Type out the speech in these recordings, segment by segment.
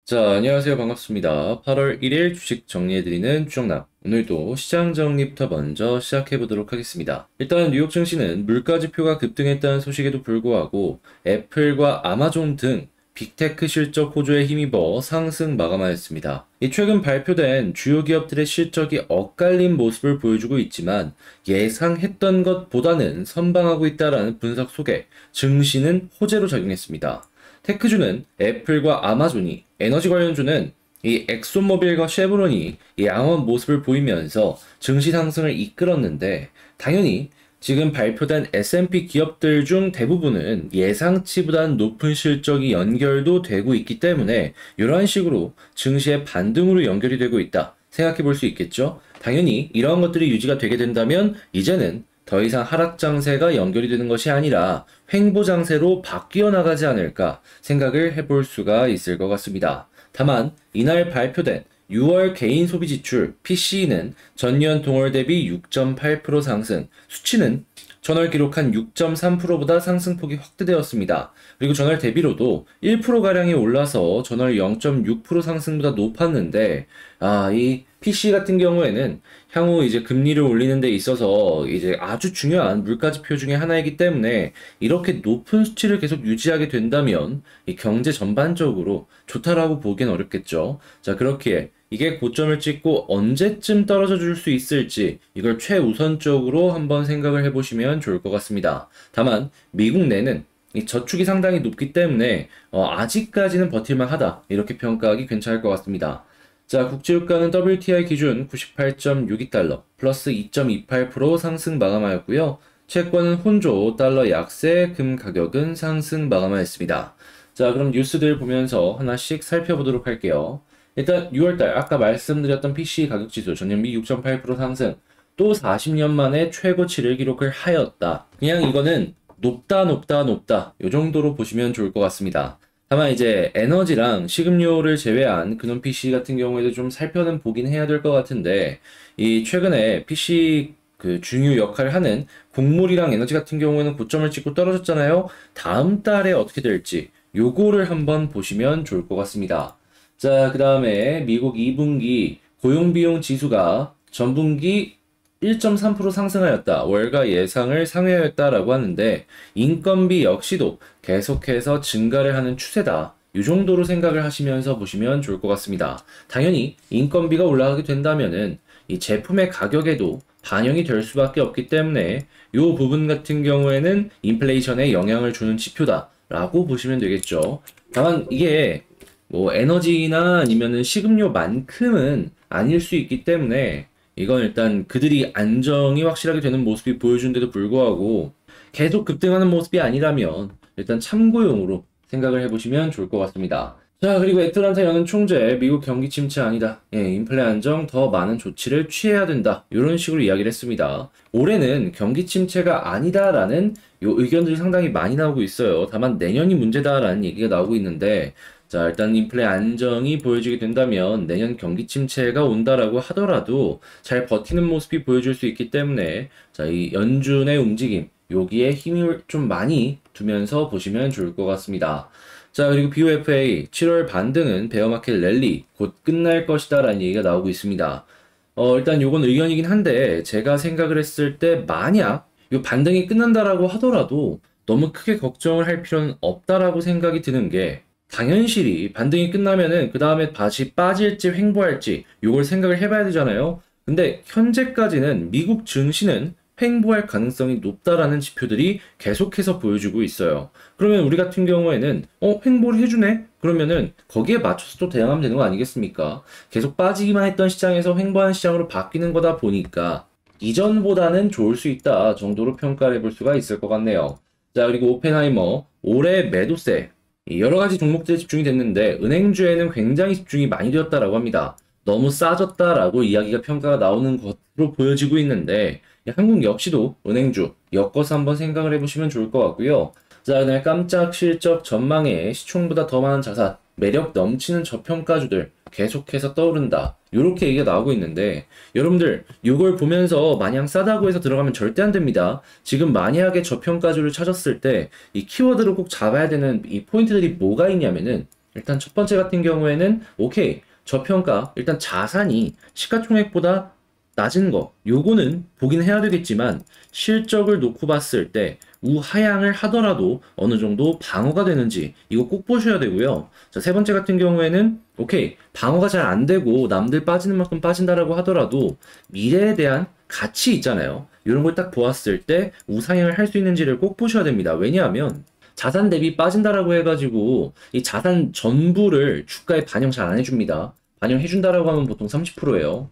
자, 안녕하세요. 반갑습니다. 8월 1일 주식 정리해드리는 추정남. 오늘도 시장 정리부터 먼저 시작해보도록 하겠습니다. 일단 뉴욕 증시는 물가지표가 급등했다는 소식에도 불구하고 애플과 아마존 등 빅테크 실적 호조에 힘입어 상승 마감하였습니다. 이 최근 발표된 주요 기업들의 실적이 엇갈린 모습을 보여주고 있지만 예상했던 것보다는 선방하고 있다라는 분석 속에 증시는 호재로 작용했습니다. 테크주는 애플과 아마존이, 에너지 관련주는 이 엑소모빌과 쉐브론이 이 양호한 모습을 보이면서 증시 상승을 이끌었는데, 당연히 지금 발표된 S&P 기업들 중 대부분은 예상치보다는 높은 실적이 연결도 되고 있기 때문에 이러한 식으로 증시의 반등으로 연결이 되고 있다 생각해 볼 수 있겠죠. 당연히 이러한 것들이 유지가 되게 된다면 이제는 더 이상 하락 장세가 연결이 되는 것이 아니라 횡보 장세로 바뀌어 나가지 않을까 생각을 해볼 수가 있을 것 같습니다. 다만 이날 발표된 6월 개인 소비 지출 PCE는 전년 동월 대비 6.8% 상승, 수치는 전월 기록한 6.3%보다 상승폭이 확대되었습니다. 그리고 전월 대비로도 1%가량이 올라서 전월 0.6% 상승보다 높았는데, 이 PC 같은 경우에는 향후 이제 금리를 올리는 데 있어서 이제 아주 중요한 물가지표 중에 하나이기 때문에 이렇게 높은 수치를 계속 유지하게 된다면 이 경제 전반적으로 좋다라고 보기엔 어렵겠죠. 자, 그렇기에 이게 고점을 찍고 언제쯤 떨어져 줄 수 있을지 이걸 최우선적으로 한번 생각을 해보시면 좋을 것 같습니다. 다만 미국 내는 이 저축이 상당히 높기 때문에 아직까지는 버틸만 하다 이렇게 평가하기 괜찮을 것 같습니다. 자, 국제유가는 WTI 기준 98.62달러 플러스 2.28% 상승 마감하였고요. 채권은 혼조 달러 약세, 금 가격은 상승 마감하였습니다. 자, 그럼 뉴스들 보면서 하나씩 살펴보도록 할게요. 일단 6월달 아까 말씀드렸던 PC 가격지수 전년비 6.8% 상승, 또 40년 만에 최고치를 기록을 하였다. 그냥 이거는 높다 높다 높다 요 정도로 보시면 좋을 것 같습니다. 다만 이제 에너지랑 식음료를 제외한 근원 PC 같은 경우에도 좀 살펴는 보긴 해야 될 것 같은데, 이 최근에 PC 그 중요 역할을 하는 곡물이랑 에너지 같은 경우에는 고점을 찍고 떨어졌잖아요. 다음 달에 어떻게 될지 요거를 한번 보시면 좋을 것 같습니다. 자, 그 다음에 미국 2분기 고용비용 지수가 전분기 1.3% 상승하였다. 월가 예상을 상회하였다라고 하는데 인건비 역시도 계속해서 증가를 하는 추세다. 이 정도로 생각을 하시면서 보시면 좋을 것 같습니다. 당연히 인건비가 올라가게 된다면은 이 제품의 가격에도 반영이 될 수밖에 없기 때문에 이 부분 같은 경우에는 인플레이션에 영향을 주는 지표다라고 보시면 되겠죠. 다만 이게 뭐 에너지나 아니면은 식음료만큼은 아닐 수 있기 때문에 이건 일단 그들이 안정이 확실하게 되는 모습이 보여준데도 불구하고 계속 급등하는 모습이 아니라면 일단 참고용으로 생각을 해보시면 좋을 것 같습니다. 자, 그리고 애틀란타 연은 총재 미국 경기 침체 아니다. 인플레 안정 더 많은 조치를 취해야 된다. 이런 식으로 이야기를 했습니다. 올해는 경기 침체가 아니다라는 요 의견들이 상당히 많이 나오고 있어요. 다만 내년이 문제다라는 얘기가 나오고 있는데, 자, 일단 인플레 안정이 보여지게 된다면 내년 경기 침체가 온다라고 하더라도 잘 버티는 모습이 보여줄 수 있기 때문에, 자, 이 연준의 움직임 여기에 힘을 좀 많이 두면서 보시면 좋을 것 같습니다. 자, 그리고 BOFA 7월 반등은 베어마켓 랠리 곧 끝날 것이다 라는 얘기가 나오고 있습니다. 일단 요건 의견이긴 한데 제가 생각을 했을 때 만약 요 반등이 끝난다라고 하더라도 너무 크게 걱정을 할 필요는 없다라고 생각이 드는 게, 당연시리 반등이 끝나면은 그 다음에 다시 빠질지 횡보할지 요걸 생각을 해봐야 되잖아요. 근데 현재까지는 미국 증시는 횡보할 가능성이 높다라는 지표들이 계속해서 보여주고 있어요. 그러면 우리 같은 경우에는 횡보를 해주네? 그러면은 거기에 맞춰서 또 대응하면 되는 거 아니겠습니까? 계속 빠지기만 했던 시장에서 횡보하는 시장으로 바뀌는 거다 보니까 이전보다는 좋을 수 있다 정도로 평가를 해볼 수가 있을 것 같네요. 자, 그리고 오펜하이머 올해 매도세 여러 가지 종목들에 집중이 됐는데 은행주에는 굉장히 집중이 많이 되었다라고 합니다. 너무 싸졌다라고 이야기가 평가가 나오는 것으로 보여지고 있는데 한국 역시도 은행주 엮어서 한번 생각을 해보시면 좋을 것 같고요. 자, 그다음에 깜짝 실적 전망에 시총보다 더 많은 자산, 매력 넘치는 저평가주들 계속해서 떠오른다. 이렇게 얘기가 나오고 있는데 여러분들 이걸 보면서 마냥 싸다고 해서 들어가면 절대 안 됩니다. 지금 만약에 저평가주를 찾았을 때 이 키워드를 꼭 잡아야 되는 이 포인트들이 뭐가 있냐면은, 일단 첫 번째 같은 경우에는 오케이. 저평가 일단 자산이 시가총액보다 낮은 거 요거는 보긴 해야 되겠지만 실적을 놓고 봤을 때 우하향을 하더라도 어느 정도 방어가 되는지 이거 꼭 보셔야 되고요. 자, 세 번째 같은 경우에는 오케이. 방어가 잘 안 되고 남들 빠지는 만큼 빠진다라고 하더라도 미래에 대한 가치 있잖아요. 이런 걸 딱 보았을 때 우상향을 할 수 있는지를 꼭 보셔야 됩니다. 왜냐하면 자산 대비 빠진다라고 해가지고 이 자산 전부를 주가에 반영 잘 안 해줍니다. 반영해준다라고 하면 보통 30%예요.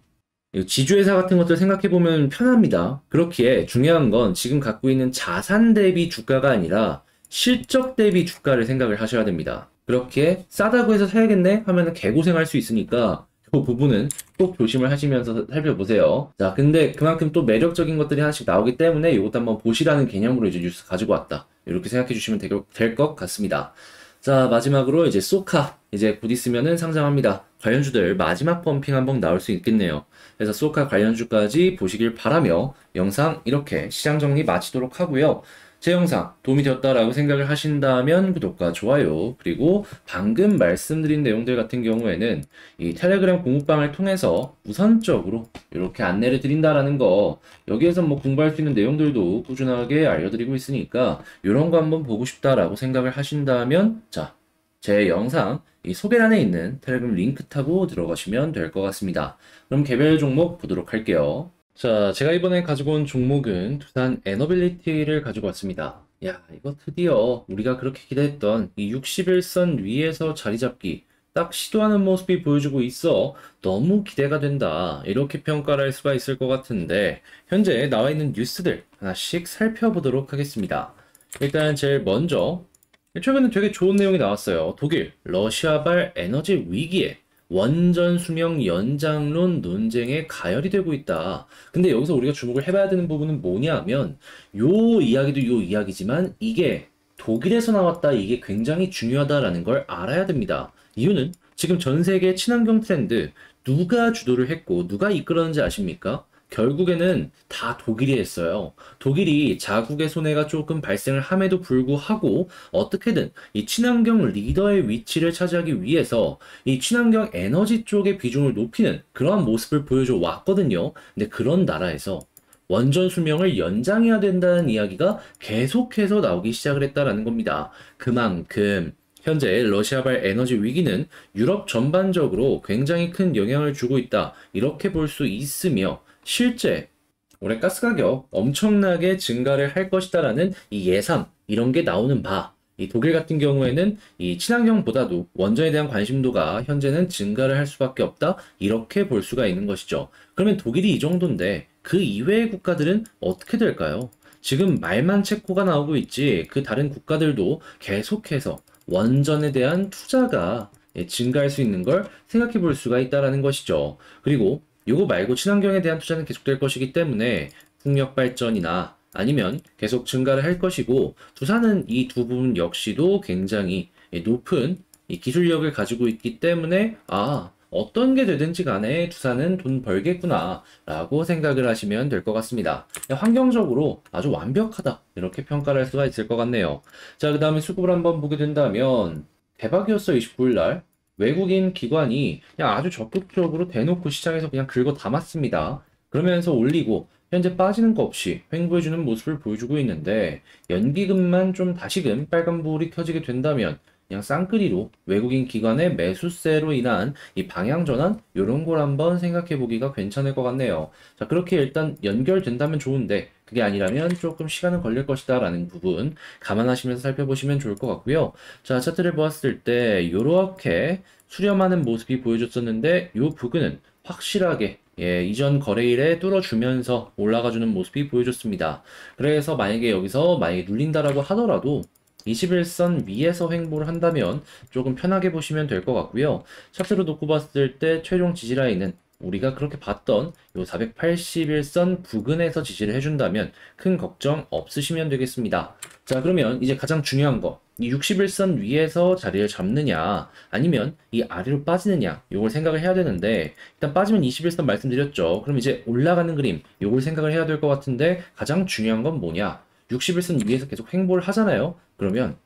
지주회사 같은 것들 생각해보면 편합니다. 그렇기에 중요한 건 지금 갖고 있는 자산 대비 주가가 아니라 실적 대비 주가를 생각을 하셔야 됩니다. 그렇게 싸다고 해서 사야겠네 하면은 개고생할 수 있으니까 그 부분은 꼭 조심을 하시면서 살펴보세요. 자, 근데 그만큼 또 매력적인 것들이 하나씩 나오기 때문에 이것도 한번 보시라는 개념으로 이제 뉴스 가지고 왔다. 이렇게 생각해 주시면 될 것 같습니다. 자, 마지막으로 이제 소카 이제 곧 있으면은 상장합니다. 관련주들 마지막 펌핑 한번 나올 수 있겠네요. 그래서 소카 관련주까지 보시길 바라며 영상 이렇게 시장 정리 마치도록 하고요. 제 영상 도움이 되었다라고 생각을 하신다면 구독과 좋아요, 그리고 방금 말씀드린 내용들 같은 경우에는 이 텔레그램 공부방을 통해서 우선적으로 이렇게 안내를 드린다라는 거, 여기에서 뭐 공부할 수 있는 내용들도 꾸준하게 알려드리고 있으니까 이런 거 한번 보고 싶다라고 생각을 하신다면 자, 제 영상 이 소개란에 있는 텔레그램 링크 타고 들어가시면 될 것 같습니다. 그럼 개별 종목 보도록 할게요. 자, 제가 이번에 가지고 온 종목은 두산 에너빌리티를 가지고 왔습니다. 야, 이거 드디어 우리가 그렇게 기대했던 이 61선 위에서 자리 잡기 딱 시도하는 모습이 보여주고 있어 너무 기대가 된다. 이렇게 평가를 할 수가 있을 것 같은데 현재 나와 있는 뉴스들 하나씩 살펴보도록 하겠습니다. 일단 제일 먼저 최근에 되게 좋은 내용이 나왔어요. 독일 러시아발 에너지 위기에 원전 수명 연장론 논쟁에 가열이 되고 있다. 근데 여기서 우리가 주목을 해봐야 되는 부분은 뭐냐면 요 이야기도 요 이야기지만 이게 독일에서 나왔다. 이게 굉장히 중요하다라는 걸 알아야 됩니다. 이유는 지금 전 세계 친환경 트렌드 누가 주도를 했고 누가 이끌었는지 아십니까? 결국에는 다 독일이 했어요. 독일이 자국의 손해가 조금 발생을 함에도 불구하고 어떻게든 이 친환경 리더의 위치를 차지하기 위해서 이 친환경 에너지 쪽의 비중을 높이는 그러한 모습을 보여줘 왔거든요. 근데 그런 나라에서 원전 수명을 연장해야 된다는 이야기가 계속해서 나오기 시작을 했다라는 겁니다. 그만큼 현재 러시아발 에너지 위기는 유럽 전반적으로 굉장히 큰 영향을 주고 있다. 이렇게 볼 수 있으며 실제 올해 가스 가격 엄청나게 증가를 할 것이다라는 이 예상 이런 게 나오는 바. 이 독일 같은 경우에는 이 친환경보다도 원전에 대한 관심도가 현재는 증가를 할 수밖에 없다. 이렇게 볼 수가 있는 것이죠. 그러면 독일이 이 정도인데 그 이외의 국가들은 어떻게 될까요? 지금 말만 체코가 나오고 있지 그 다른 국가들도 계속해서 원전에 대한 투자가 증가할 수 있는 걸 생각해 볼 수가 있다라는 것이죠. 그리고 이거 말고 친환경에 대한 투자는 계속될 것이기 때문에 풍력 발전이나 아니면 계속 증가를 할 것이고 두산은 이 두 부분 역시도 굉장히 높은 이 기술력을 가지고 있기 때문에 어떤 게 되든지 간에 두산은 돈 벌겠구나 라고 생각을 하시면 될 것 같습니다. 환경적으로 아주 완벽하다 이렇게 평가를 할 수가 있을 것 같네요. 자, 그 다음에 수급을 한번 보게 된다면 대박이었어. 29일 날 외국인 기관이 그냥 아주 적극적으로 대놓고 시장에서 그냥 긁어 담았습니다. 그러면서 올리고 현재 빠지는 거 없이 횡보해주는 모습을 보여주고 있는데 연기금만 좀 다시금 빨간불이 켜지게 된다면 그냥 쌍끌이로 외국인 기관의 매수세로 인한 이 방향 전환 이런 걸 한번 생각해 보기가 괜찮을 것 같네요. 자, 그렇게 일단 연결된다면 좋은데 그게 아니라면 조금 시간은 걸릴 것이다 라는 부분 감안하시면서 살펴보시면 좋을 것 같고요. 자, 차트를 보았을 때 이렇게 수렴하는 모습이 보여줬었는데 이 부근은 확실하게 이전 거래일에 뚫어주면서 올라가주는 모습이 보여줬습니다. 그래서 만약에 눌린다라고 하더라도 21선 위에서 횡보를 한다면 조금 편하게 보시면 될 것 같고요. 차트로 놓고 봤을 때 최종 지지 라인은 우리가 그렇게 봤던 요 481선 부근에서 지지를 해준다면 큰 걱정 없으시면 되겠습니다. 자, 그러면 이제 가장 중요한 거, 이 61선 위에서 자리를 잡느냐 아니면 이 아래로 빠지느냐 요걸 생각을 해야 되는데 일단 빠지면 21선 말씀드렸죠. 그럼 이제 올라가는 그림 요걸 생각을 해야 될 것 같은데 가장 중요한 건 뭐냐? 61선 위에서 계속 횡보를 하잖아요. 그러면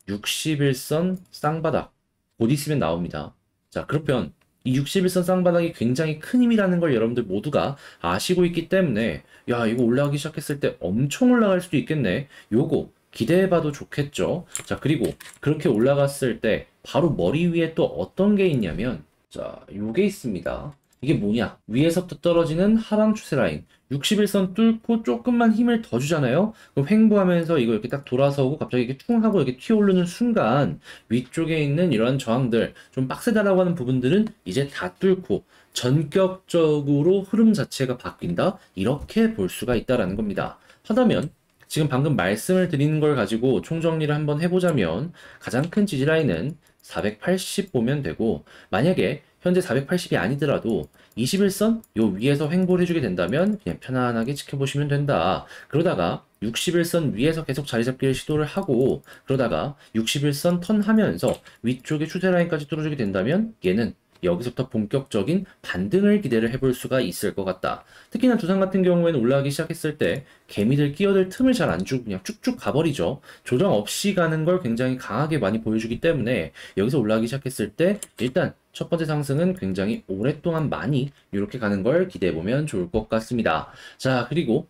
61선 쌍바닥 곧 있으면 나옵니다. 자, 그러면 이 61선 쌍바닥이 굉장히 큰 힘이라는 걸 여러분들 모두가 아시고 있기 때문에 야, 이거 올라가기 시작했을 때 엄청 올라갈 수도 있겠네. 요거 기대해봐도 좋겠죠. 자, 그리고 그렇게 올라갔을 때 바로 머리 위에 또 어떤 게 있냐면 자, 요게 있습니다. 이게 뭐냐? 위에서부터 떨어지는 하방 추세 라인. 61선 뚫고 조금만 힘을 더 주잖아요? 그럼 횡보하면서 이거 이렇게 딱 돌아서고 갑자기 이렇게 퉁 하고 이렇게 튀어오르는 순간 위쪽에 있는 이런 저항들, 좀 빡세다라고 하는 부분들은 이제 다 뚫고 전격적으로 흐름 자체가 바뀐다? 이렇게 볼 수가 있다라는 겁니다. 하다면 지금 방금 말씀을 드리는 걸 가지고 총정리를 한번 해보자면 가장 큰 지지라인은 480 보면 되고, 만약에 현재 480이 아니더라도 21선 요 위에서 횡보를 해주게 된다면 그냥 편안하게 지켜보시면 된다. 그러다가 61선 위에서 계속 자리 잡기를 시도를 하고, 그러다가 61선 턴하면서 위쪽에 추세 라인까지 뚫어주게 된다면 얘는 여기서부터 본격적인 반등을 기대를 해볼 수가 있을 것 같다. 특히나 두산 같은 경우에는 올라가기 시작했을 때 개미들 끼어들 틈을 잘 안 주고 그냥 쭉쭉 가버리죠. 조정 없이 가는 걸 굉장히 강하게 많이 보여주기 때문에 여기서 올라가기 시작했을 때 일단 첫 번째 상승은 굉장히 오랫동안 많이 이렇게 가는 걸 기대해 보면 좋을 것 같습니다. 자, 그리고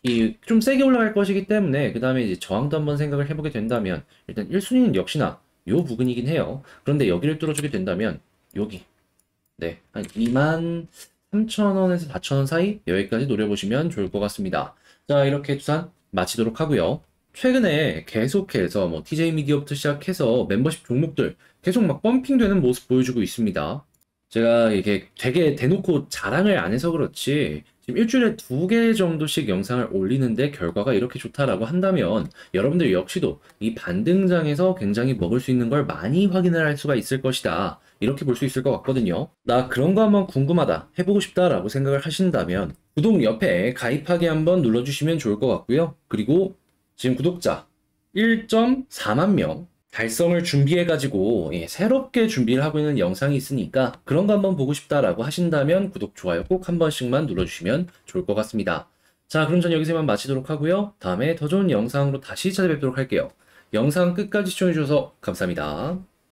이 좀 세게 올라갈 것이기 때문에 그 다음에 이제 저항도 한번 생각을 해보게 된다면 일단 1순위는 역시나 요 부근이긴 해요. 그런데 여기를 뚫어주게 된다면 여기 네, 한 23,000원에서 4,000원 사이 여기까지 노려보시면 좋을 것 같습니다. 자, 이렇게 두산 마치도록 하고요. 최근에 계속해서 뭐 TJ 미디어부터 시작해서 멤버십 종목들 계속 막 펌핑되는 모습 보여주고 있습니다. 제가 이게 되게 대놓고 자랑을 안 해서 그렇지 지금 일주일에 2개 정도씩 영상을 올리는데 결과가 이렇게 좋다라고 한다면 여러분들 역시도 이 반등장에서 굉장히 먹을 수 있는 걸 많이 확인을 할 수가 있을 것이다. 이렇게 볼 수 있을 것 같거든요. 나 그런 거 한번 궁금하다, 해보고 싶다라고 생각을 하신다면 구독 옆에 가입하기 한번 눌러주시면 좋을 것 같고요. 그리고 지금 구독자 1.4만 명 달성을 준비해가지고 새롭게 준비를 하고 있는 영상이 있으니까 그런 거 한번 보고 싶다라고 하신다면 구독, 좋아요 꼭 한 번씩만 눌러주시면 좋을 것 같습니다. 자, 그럼 전 여기서만 마치도록 하고요. 다음에 더 좋은 영상으로 다시 찾아뵙도록 할게요. 영상 끝까지 시청해주셔서 감사합니다.